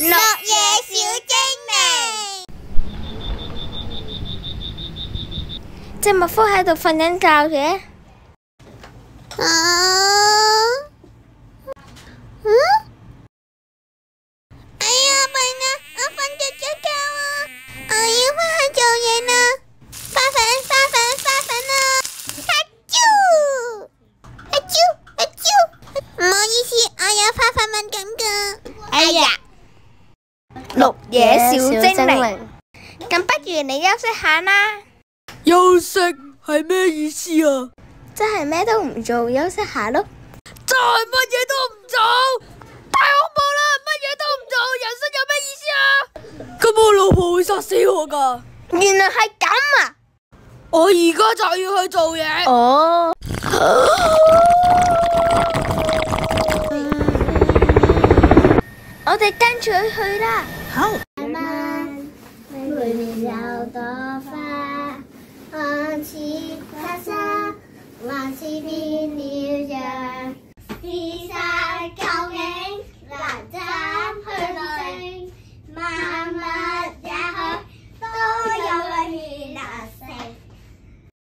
綠野小精靈。隻蜜蜂喺度瞓緊覺嘅。哎呀，笨啊！我瞓着咗覺啊！我要返去做嘢啦！花粉啊！唔好意思，我有花粉敏感㗎。哎呀，綠野小精靈，咁不如你休息下啦。休息係咩意思啊？即係咩都唔做，休息下咯。真係乜嘢都唔做，太恐怖啦！乜嘢都唔做，人生有咩意思啊？咁我老婆會殺死我㗎。原來係咁啊！我而家就要去做嘢。哦。我哋跟住佢去啦。好。每年有朵花，看似花沙，還是變了。